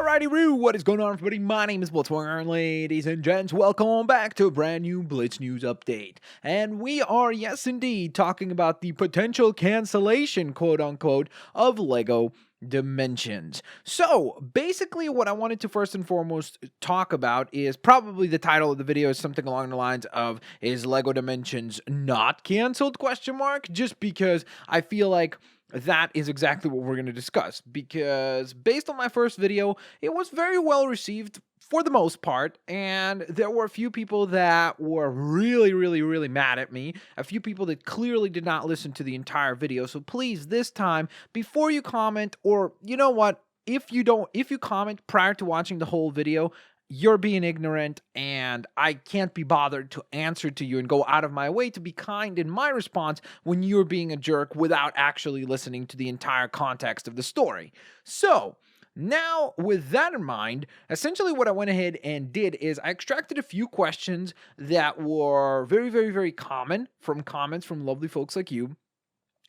Alrighty, Roo, what is going on, everybody? My name is Blitzwinger, and ladies and gents, welcome back to a brand new Blitz News Update. And we are, yes indeed, talking about the potential cancellation, quote-unquote, of LEGO Dimensions. So, basically what I wanted to first and foremost talk about is probably the title of the video is something along the lines of, is LEGO Dimensions not canceled, question mark? Just because I feel like that is exactly what we're going to discuss, because based on my first video, it was very well received for the most part, and there were a few people that were really mad at me, a few people that clearly did not listen to the entire video. So please, this time, before you comment, or you know what, if you comment prior to watching the whole video, you're being ignorant, and I can't be bothered to answer to you and go out of my way to be kind in my response when you're being a jerk without actually listening to the entire context of the story. So, now, with that in mind, essentially what I went ahead and did is I extracted a few questions that were very common from comments from lovely folks like you,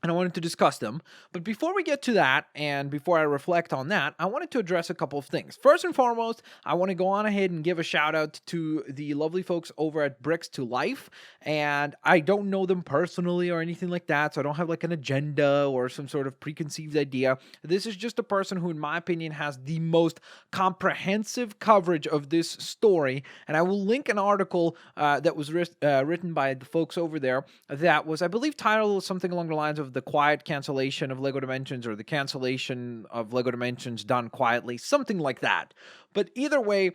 and I wanted to discuss them. But before we get to that, and before I reflect on that, I wanted to address a couple of things. First and foremost, I want to go on ahead and give a shout out to the lovely folks over at Bricks to Life. And I don't know them personally or anything like that, so I don't have like an agenda or some sort of preconceived idea. This is just a person who, in my opinion, has the most comprehensive coverage of this story. And I will link an article that was written by the folks over there that was, I believe, titled something along the lines of the quiet cancellation of LEGO Dimensions, or the cancellation of LEGO Dimensions done quietly, something like that. But either way,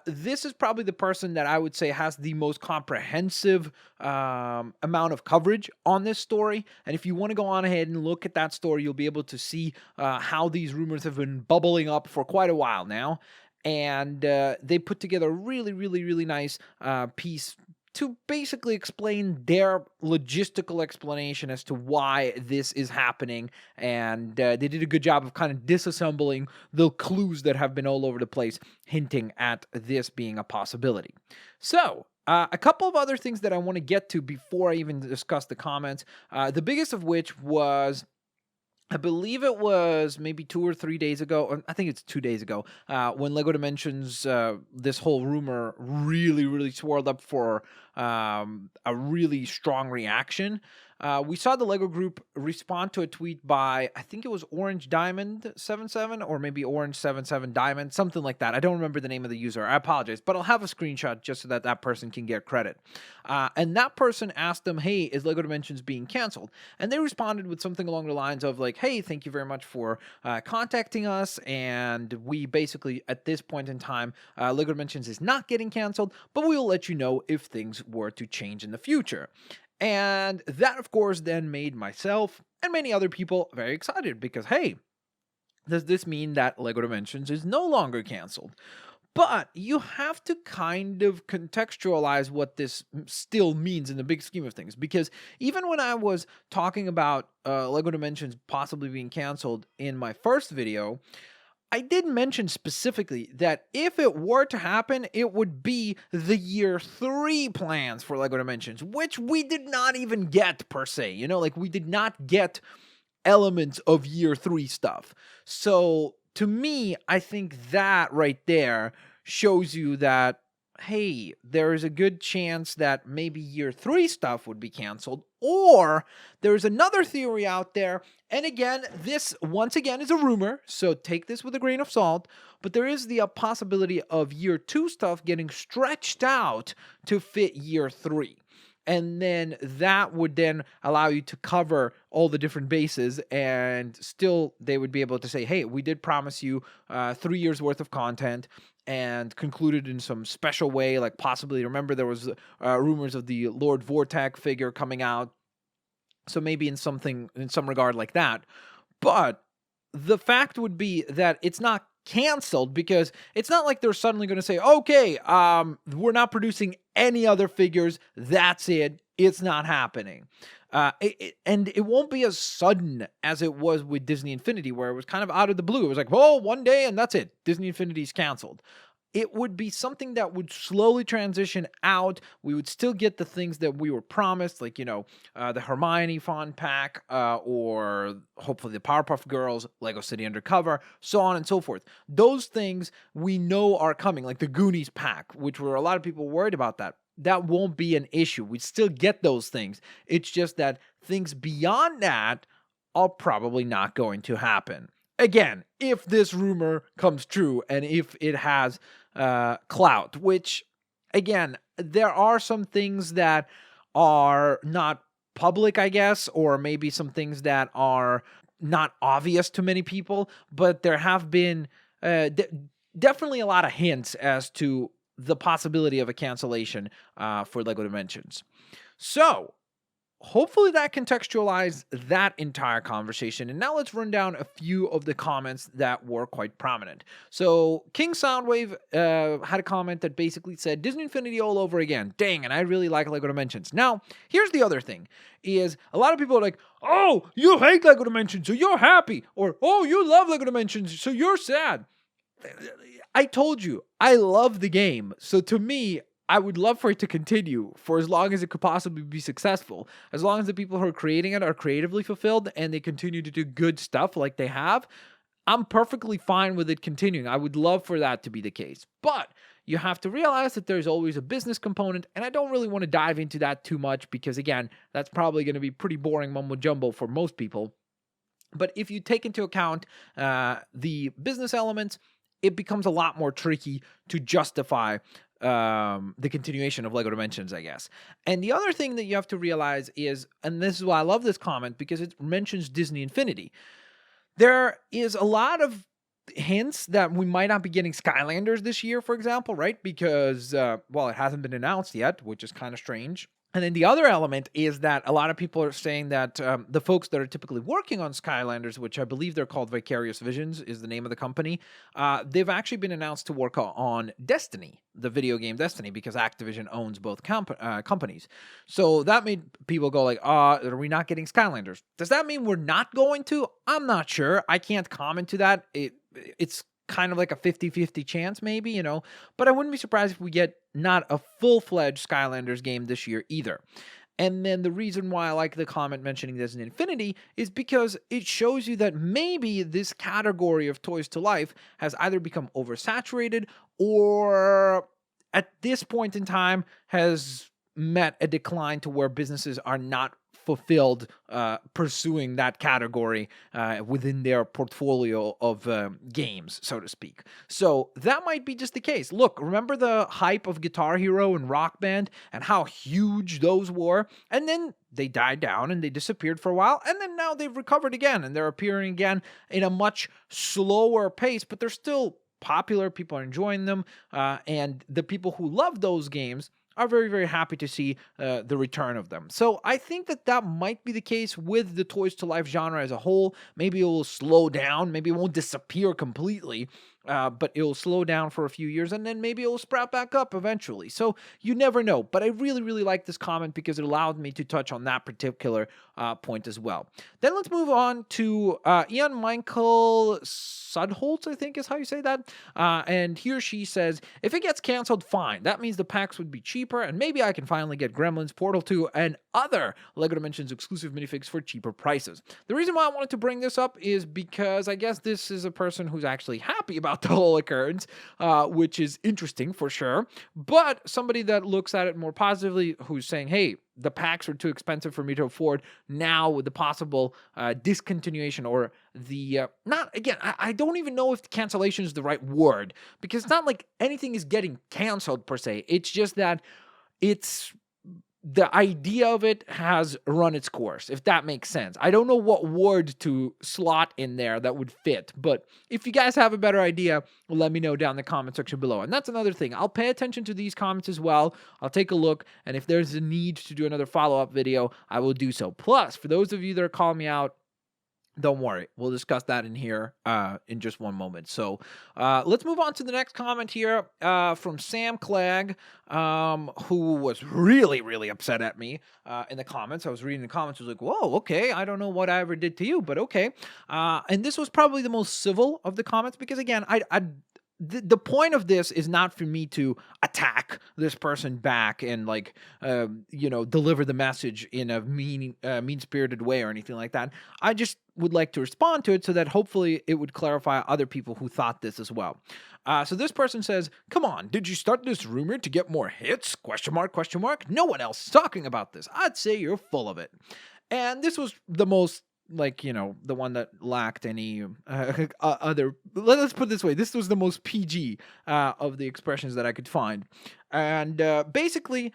this is probably the person that I would say has the most comprehensive amount of coverage on this story. And if you want to go on ahead and look at that story, you'll be able to see how these rumors have been bubbling up for quite a while now. And they put together a really nice piece to basically explain their logistical explanation as to why this is happening. And they did a good job of kind of disassembling the clues that have been all over the place, hinting at this being a possibility. So, a couple of other things that I want to get to before I even discuss the comments. The biggest of which was, I believe it was maybe 2 or 3 days ago, or I think it's 2 days ago, when LEGO Dimensions, this whole rumor really swirled up for a really strong reaction. We saw the LEGO group respond to a tweet by, I think it was Orange Diamond 77, or maybe Orange 77 Diamond, something like that. I don't remember the name of the user. I apologize, but I'll have a screenshot just so that that person can get credit. And that person asked them, hey, is LEGO Dimensions being canceled? And they responded with something along the lines of like, hey, thank you very much for contacting us. And we basically, at this point in time, LEGO Dimensions is not getting canceled, but we will let you know if things were to change in the future. And that, of course, then made myself and many other people very excited because, hey, does this mean that LEGO Dimensions is no longer canceled? But you have to kind of contextualize what this still means in the big scheme of things, because even when I was talking about LEGO Dimensions possibly being canceled in my first video, I did mention specifically that if it were to happen, it would be the year 3 plans for LEGO Dimensions, which we did not even get per se. You know, like we did not get elements of year 3 stuff. So to me, I think that right there shows you that, hey, there is a good chance that maybe year 3 stuff would be canceled, or there's another theory out there. And again, this once again is a rumor, so take this with a grain of salt, but there is the possibility of year 2 stuff getting stretched out to fit year 3. And then that would then allow you to cover all the different bases, and still they would be able to say, hey, we did promise you 3 years worth of content, and concluded in some special way, like possibly, remember there was rumors of the Lord Vortek figure coming out, so maybe in some regard like that. But the fact would be that it's not canceled, because it's not like they're suddenly going to say, okay, we're not producing any other figures, that's it, it's not happening. And it won't be as sudden as it was with Disney Infinity, where it was kind of out of the blue. It was like, oh, one day and that's it, Disney Infinity's canceled. it would be something that would slowly transition out. We would still get the things that we were promised, like, the Hermione font pack, or hopefully the Powerpuff Girls, Lego City Undercover, so on and so forth. Those things we know are coming, like the Goonies pack, which were a lot of people worried about that. That won't be an issue. We'd still get those things. It's just that things beyond that are probably not going to happen. Again, if this rumor comes true and if it has clout, which, again, there are some things that are not public, I guess, or maybe some things that are not obvious to many people, but there have been definitely a lot of hints as to the possibility of a cancellation for LEGO Dimensions. So, hopefully that contextualized that entire conversation. And now let's run down a few of the comments that were quite prominent. So King Soundwave had a comment that basically said, Disney Infinity all over again. Dang, and I really like LEGO Dimensions. Now, here's the other thing, is a lot of people are like, oh, you hate LEGO Dimensions, so you're happy. Or, oh, you love LEGO Dimensions, so you're sad. I told you, I love the game. So to me, I would love for it to continue for as long as it could possibly be successful. As long as the people who are creating it are creatively fulfilled and they continue to do good stuff like they have, I'm perfectly fine with it continuing. I would love for that to be the case. But you have to realize that there's always a business component, and I don't really want to dive into that too much because, again, that's probably going to be pretty boring mumbo jumbo for most people. But if you take into account the business elements, it becomes a lot more tricky to justify the continuation of LEGO Dimensions, I guess. And the other thing that you have to realize is, and this is why I love this comment, because it mentions Disney Infinity. There is a lot of hints that we might not be getting Skylanders this year, for example, right? Because, well, it hasn't been announced yet, which is kind of strange. And then the other element is that a lot of people are saying that the folks that are typically working on Skylanders, which I believe they're called Vicarious Visions is the name of the company, they've actually been announced to work on Destiny, the video game Destiny, because Activision owns both companies. So that made people go like, are we not getting Skylanders? Does that mean we're not going to? I'm not sure. I can't comment to that. It's kind of like a 50-50 chance maybe, but I wouldn't be surprised if we get not a full-fledged Skylanders game this year either. And then the reason why I like the comment mentioning Disney Infinity is because it shows you that maybe this category of Toys to Life has either become oversaturated or at this point in time has met a decline to where businesses are not fulfilled pursuing that category within their portfolio of games, so to speak. So that might be just the case. Look, remember the hype of Guitar Hero and Rock Band and how huge those were? And then they died down and they disappeared for a while, and then now they've recovered again and they're appearing again in a much slower pace, but they're still popular. People are enjoying them, and the people who love those games are very, very happy to see the return of them. So I think that might be the case with the Toys to Life genre as a whole. Maybe it will slow down. Maybe it won't disappear completely, but it will slow down for a few years, and then maybe it will sprout back up eventually. So you never know. But I really, really like this comment because it allowed me to touch on that particular point as well. Then let's move on to Ian Michael Sudholtz, I think is how you say that. And he or she says, if it gets canceled, fine. That means the packs would be cheaper, and maybe I can finally get Gremlins, Portal 2, and other LEGO Dimensions exclusive minifigs for cheaper prices. The reason why I wanted to bring this up is because I guess this is a person who's actually happy about the whole occurrence, which is interesting for sure, but somebody that looks at it more positively, who's saying, hey, the packs are too expensive for me to afford now with the possible discontinuation or the not again I don't even know if cancellation is the right word, because it's not like anything is getting canceled per se. It's just that it's the idea of it has run its course, if that makes sense. I don't know what word to slot in there that would fit, but if you guys have a better idea, let me know down in the comment section below. And that's another thing. I'll pay attention to these comments as well. I'll take a look, and if there's a need to do another follow-up video, I will do so. Plus, for those of you that are calling me out, don't worry, we'll discuss that in here in just one moment. So let's move on to the next comment here from Sam Clegg, who was really, really upset at me in the comments. I was reading the comments. I was like, whoa, okay, I don't know what I ever did to you, but okay. And this was probably the most civil of the comments because, again, the point of this is not for me to attack this person back and like deliver the message in a mean-spirited way or anything like that. I just would like to respond to it so that hopefully it would clarify other people who thought this as well. So this person says, come on, did you start this rumor to get more hits? Question mark, question mark. No one else is talking about this. I'd say you're full of it. And this was the most, the one that lacked any other. Let's put it this way. This was the most PG of the expressions that I could find. And basically,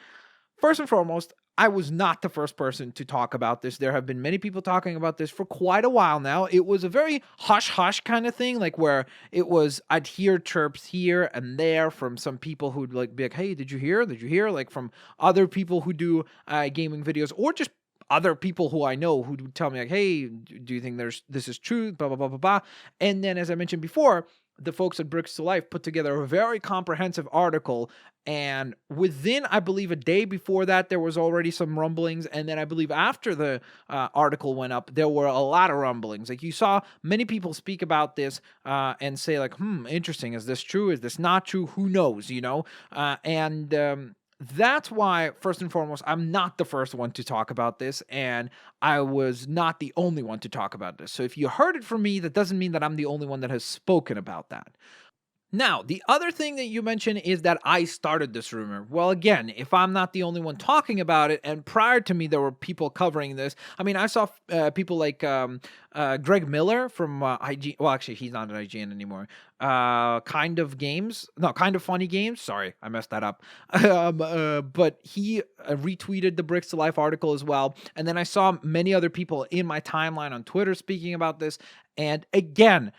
first and foremost, I was not the first person to talk about this. There have been many people talking about this for quite a while now. It was a very hush-hush kind of thing, like where it was, I'd hear chirps here and there from some people who'd like be like, hey, did you hear? Did you hear? Like from other people who do gaming videos, or just other people who I know who would tell me like, hey, do you think this is true? Blah, blah, blah, blah, blah. And then, as I mentioned before, the folks at Bricks to Life put together a very comprehensive article. And within, I believe, a day before that, there was already some rumblings. And then I believe after the article went up, there were a lot of rumblings. Like you saw many people speak about this and say like, interesting. Is this true? Is this not true? Who knows, That's why, first and foremost, I'm not the first one to talk about this, and I was not the only one to talk about this. So if you heard it from me, that doesn't mean that I'm the only one that has spoken about that. Now, the other thing that you mentioned is that I started this rumor. Well, again, if I'm not the only one talking about it, and prior to me, there were people covering this. I mean, I saw people like Greg Miller from IG. Well, actually, he's not at IGN anymore. Kind of Funny Games. Sorry, I messed that up. But he retweeted the Bricks to Life article as well. And then I saw many other people in my timeline on Twitter speaking about this. And again,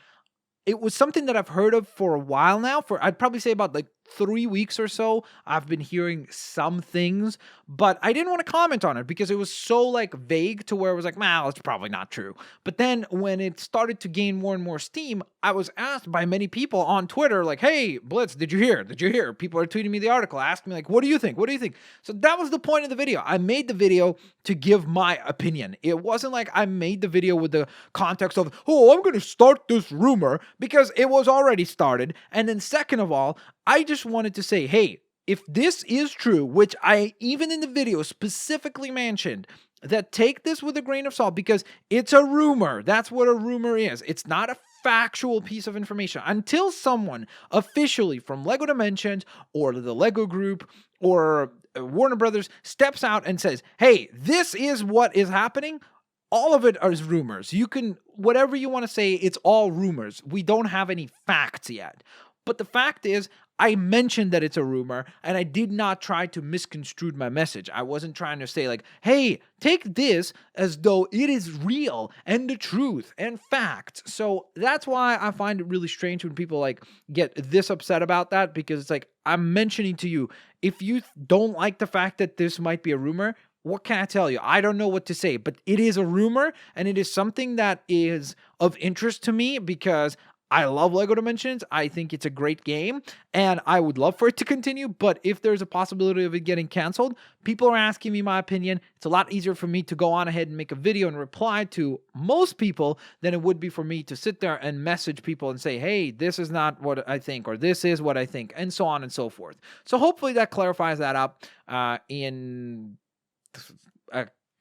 it was something that I've heard of for a while now. I'd probably say about like 3 weeks or so, I've been hearing some things, but I didn't want to comment on it because it was so like vague to where it was like, it's probably not true. But then when it started to gain more and more steam, I was asked by many people on Twitter, like, hey, Blitz, did you hear? Did you hear? People are tweeting me the article, asking me like, what do you think? What do you think? So that was the point of the video. I made the video to give my opinion. It wasn't like I made the video with the context of, I'm going to start this rumor, because it was already started. And then second of all, I just wanted to say, hey, if this is true, which I even in the video specifically mentioned, that take this with a grain of salt because it's a rumor. That's what a rumor is. It's not a factual piece of information until someone officially from LEGO Dimensions or the LEGO Group or Warner Brothers steps out and says, hey, this is what is happening. All of it is rumors. You can, whatever you want to say, it's all rumors. We don't have any facts yet. But the fact is, I mentioned that it's a rumor, and I did not try to misconstrue my message. I wasn't trying to say like, hey, take this as though it is real and the truth and facts. So that's why I find it really strange when people like get this upset about that, because it's like, I'm mentioning to you, if you don't like the fact that this might be a rumor, what can I tell you? I don't know what to say, but it is a rumor, and it is something that is of interest to me because I love LEGO Dimensions. I think it's a great game, and I would love for it to continue, but if there's a possibility of it getting canceled, people are asking me my opinion. It's a lot easier for me to go on ahead and make a video and reply to most people than it would be for me to sit there and message people and say, hey, this is not what I think, or this is what I think, and so on and so forth. So hopefully that clarifies that up in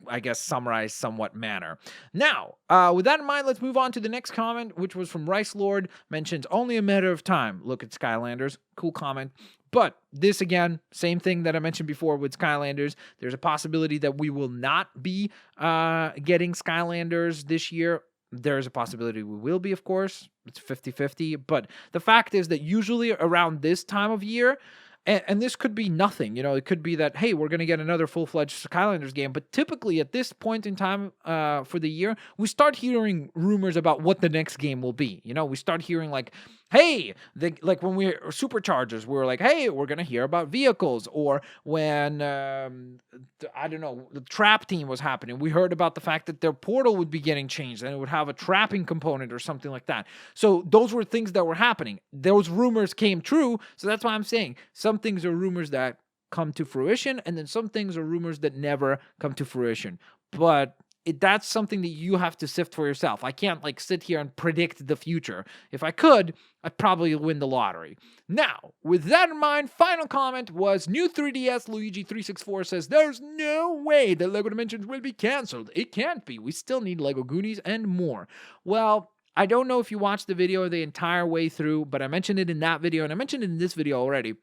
I guess, summarized somewhat manner. Now, with that in mind, let's move on to the next comment, which was from Rice Lord. Mentions only a matter of time. Look at Skylanders. Cool comment. But this, again, same thing that I mentioned before with Skylanders. There's a possibility that we will not be getting Skylanders this year. There's a possibility we will be, of course. It's 50-50. But the fact is that usually around this time of year, and this could be nothing, it could be that, hey, we're going to get another full-fledged Skylanders game. But typically at this point in time for the year, we start hearing rumors about what the next game will be. We start hearing like, hey, like when we're Superchargers, we're like, hey, we're going to hear about vehicles. Or when, I don't know, the Trap Team was happening, we heard about the fact that their portal would be getting changed and it would have a trapping component or something like that. So those were things that were happening. Those rumors came true. So that's why I'm saying some things are rumors that come to fruition, and then some things are rumors that never come to fruition. But that's something that you have to sift for yourself. I can't like sit here and predict the future. If I could, I'd probably win the lottery. Now, with that in mind, final comment was new 3DS Luigi364 says there's no way that LEGO Dimensions will be canceled. It can't be. We still need LEGO Goonies and more. Well, I don't know if you watched the video the entire way through, but I mentioned it in that video and I mentioned it in this video already.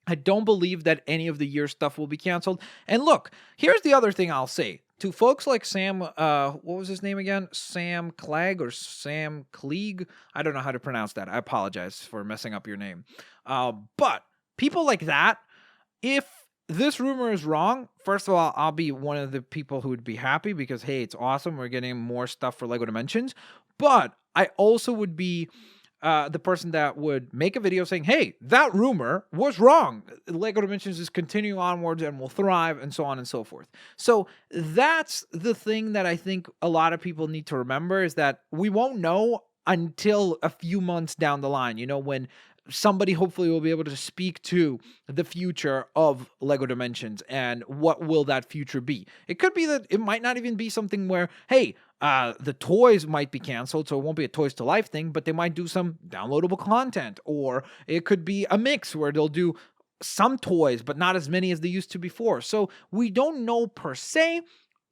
I don't believe that any of the year stuff will be canceled. And look, here's the other thing I'll say. To folks like Sam, what was his name again? Sam Clegg or Sam Klieg? I don't know how to pronounce that. I apologize for messing up your name. But people like that, if this rumor is wrong, first of all, I'll be one of the people who would be happy because, hey, it's awesome. We're getting more stuff for LEGO Dimensions. But I also would be the person that would make a video saying, hey, that rumor was wrong. LEGO Dimensions is continuing onwards and will thrive and so on and so forth. So that's the thing that I think a lot of people need to remember is that we won't know until a few months down the line, you know, when somebody hopefully will be able to speak to the future of LEGO Dimensions and what will that future be. It could be that it might not even be something where, hey, the toys might be canceled, so it won't be a Toys to Life thing, but they might do some downloadable content, or it could be a mix where they'll do some toys, but not as many as they used to before. So we don't know per se.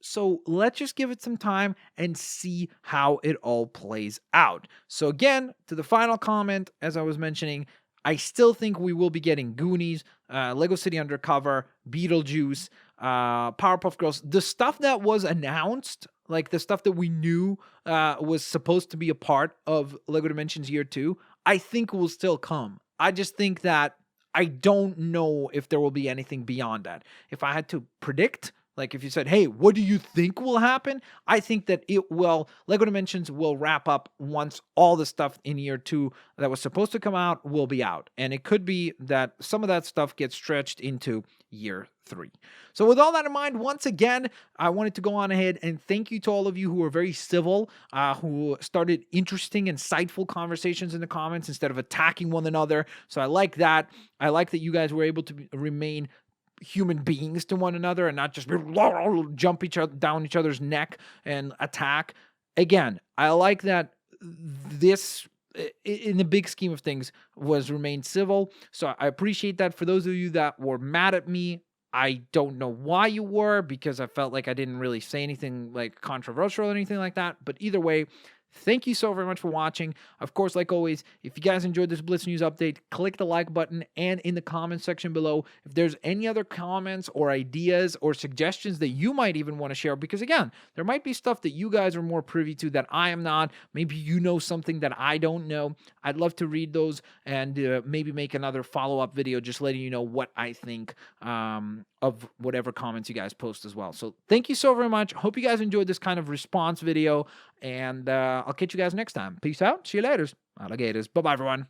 So let's just give it some time and see how it all plays out. So again, to the final comment, as I was mentioning, I still think we will be getting Goonies, Lego City Undercover, Beetlejuice, Powerpuff Girls. The stuff that was announced, like the stuff that we knew was supposed to be a part of LEGO Dimensions Year 2, I think will still come. I just think that I don't know if there will be anything beyond that. If I had to predict, like if you said, hey, what do you think will happen? I think that LEGO Dimensions will wrap up once all the stuff in Year 2 that was supposed to come out will be out. And it could be that some of that stuff gets stretched into Year 3. So with all that in mind, once again, I wanted to go on ahead and thank you to all of you who were very civil, who started interesting, insightful conversations in the comments instead of attacking one another. So I like that. I like that you guys were able to remain human beings to one another and not just jump down each other's neck and attack. Again, I like that this, in the big scheme of things, was remained civil. So I appreciate that. For those of you that were mad at me, I don't know why you were, because I felt like I didn't really say anything like controversial or anything like that. But either way, thank you so very much for watching. Of course, like always, if you guys enjoyed this Blitz News update, click the like button, and in the comment section below, if there's any other comments or ideas or suggestions that you might even want to share, because again, there might be stuff that you guys are more privy to that I am not. Maybe you know something that I don't know. I'd love to read those and maybe make another follow-up video just letting you know what I think of whatever comments you guys post as well. So thank you so very much. Hope you guys enjoyed this kind of response video, and I'll catch you guys next time. Peace out. See you later, alligators. Bye-bye, everyone.